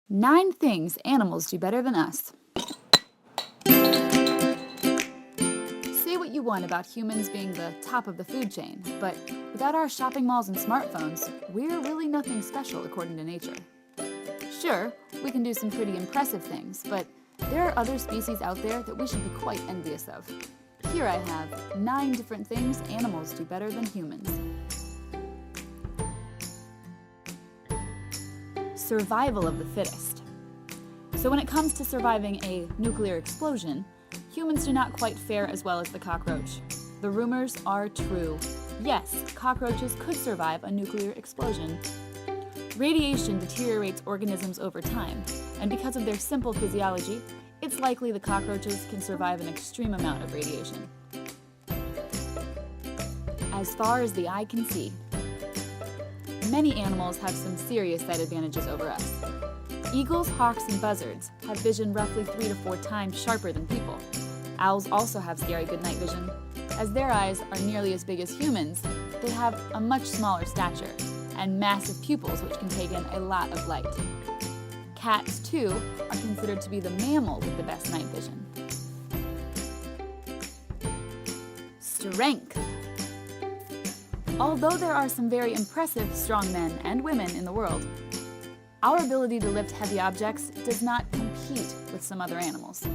9 things animals do better than us. Say what you want about humans being the top of the food chain, but without our shopping malls and smartphones, we're really nothing special according to nature. Sure, we can do some pretty impressive things, but there are other species out there that we should be quite envious of. Here I have 9 different things animals do better than humans. Survival of the fittest. So when it comes to surviving a nuclear explosion, humans do not quite fare as well as the cockroach. The rumors are true. Yes, cockroaches could survive a nuclear explosion. Radiation deteriorates organisms over time, and because of their simple physiology, it's likely the cockroaches can survive an extreme amount of radiation. As far as the eye can see. Many animals have some serious sight advantages over us. Eagles, hawks, and buzzards have vision roughly 3 to 4 times sharper than people. Owls also have scary good night vision. As their eyes are nearly as big as humans, they have a much smaller stature and massive pupils which can take in a lot of light. Cats, too, are considered to be the mammal with the best night vision. Strength. Although there are some very impressive strong men and women in the world, our ability to lift heavy objects does not compete with some other animals.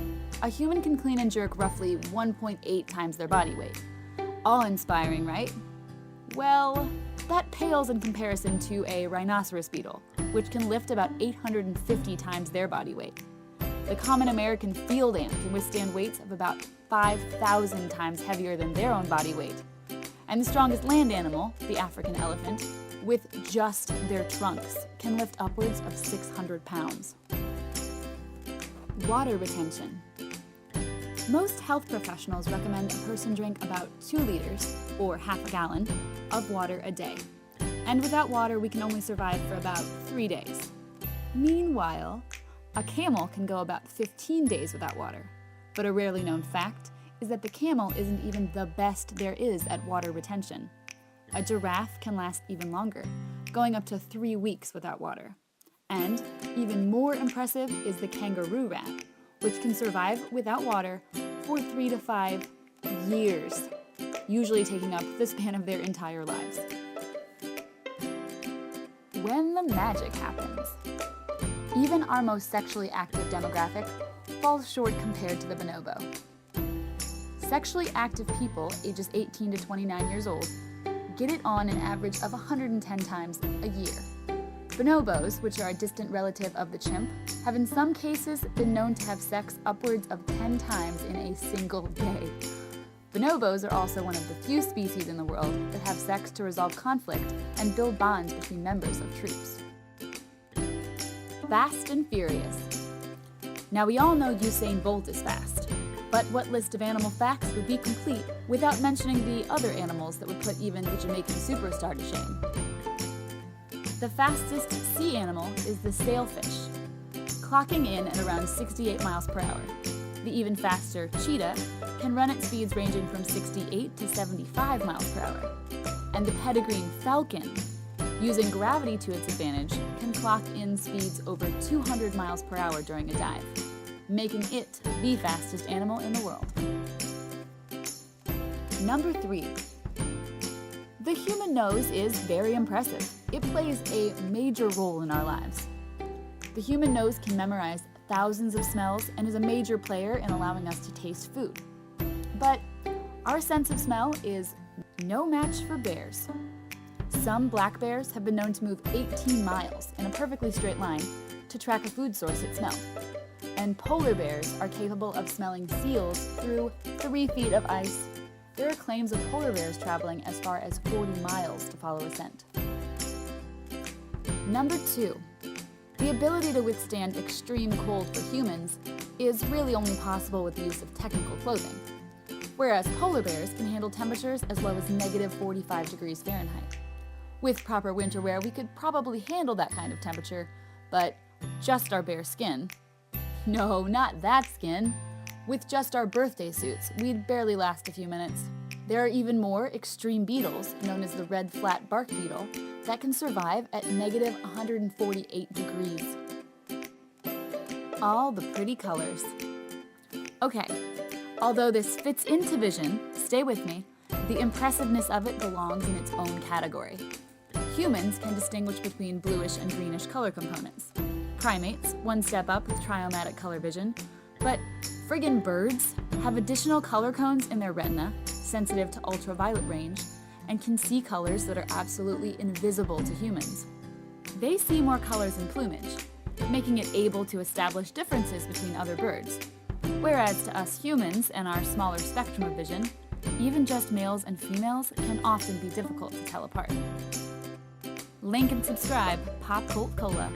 A human can clean and jerk roughly 1.8 times their body weight. Awe-inspiring, right? Well, that pales in comparison to a rhinoceros beetle, which can lift about 850 times their body weight. The common American field ant can withstand weights of about 5,000 times heavier than their own body weight. And the strongest land animal, the African elephant, with just their trunks, can lift upwards of 600 pounds. Water retention. Most health professionals recommend a person drink about 2 liters, or half a gallon, of water a day. And without water, we can only survive for about 3 days. Meanwhile, a camel can go about 15 days without water. But a rarely known fact is that the camel isn't even the best there is at water retention. A giraffe can last even longer, going up to 3 weeks without water. And even more impressive is the kangaroo rat, which can survive without water for 3 to 5 years, usually taking up the span of their entire lives. When the magic happens. Even our most sexually active demographic falls short compared to the bonobo. Sexually active people, ages 18 to 29 years old, get it on an average of 110 times a year. Bonobos, which are a distant relative of the chimp, have in some cases been known to have sex upwards of 10 times in a single day. Bonobos are also one of the few species in the world that have sex to resolve conflict and build bonds between members of troops. Fast and furious. Now we all know Usain Bolt is fast. But what list of animal facts would be complete without mentioning the other animals that would put even the Jamaican superstar to shame? The fastest sea animal is the sailfish, clocking in at around 68 miles per hour. The even faster cheetah can run at speeds ranging from 68 to 75 miles per hour. And the peregrine falcon, using gravity to its advantage, can clock in speeds over 200 miles per hour during a dive, making it the fastest animal in the world. Number 3. The human nose is very impressive. It plays a major role in our lives. The human nose can memorize thousands of smells and is a major player in allowing us to taste food. But our sense of smell is no match for bears. Some black bears have been known to move 18 miles in a perfectly straight line to track a food source it smelled. And polar bears are capable of smelling seals through 3 feet of ice. There are claims of polar bears traveling as far as 40 miles to follow a scent. Number 2. The ability to withstand extreme cold for humans is really only possible with the use of technical clothing, whereas polar bears can handle temperatures as low as negative 45 degrees Fahrenheit. With proper winter wear, we could probably handle that kind of temperature, but just our bare skin. No, not that skin. With just our birthday suits, we'd barely last a few minutes. There are even more extreme beetles, known as the red flat bark beetle, that can survive at negative 148 degrees. all the pretty colors. Okay, although this fits into vision, stay with me, the impressiveness of it belongs in its own category. Humans can distinguish between bluish and greenish color components. Primates, one step up with triomatic color vision, but friggin' birds have additional color cones in their retina, sensitive to ultraviolet range, and can see colors that are absolutely invisible to humans. They see more colors in plumage, making it able to establish differences between other birds. Whereas to us humans and our smaller spectrum of vision, even just males and females can often be difficult to tell apart. Link and subscribe, Pop Cult Cola.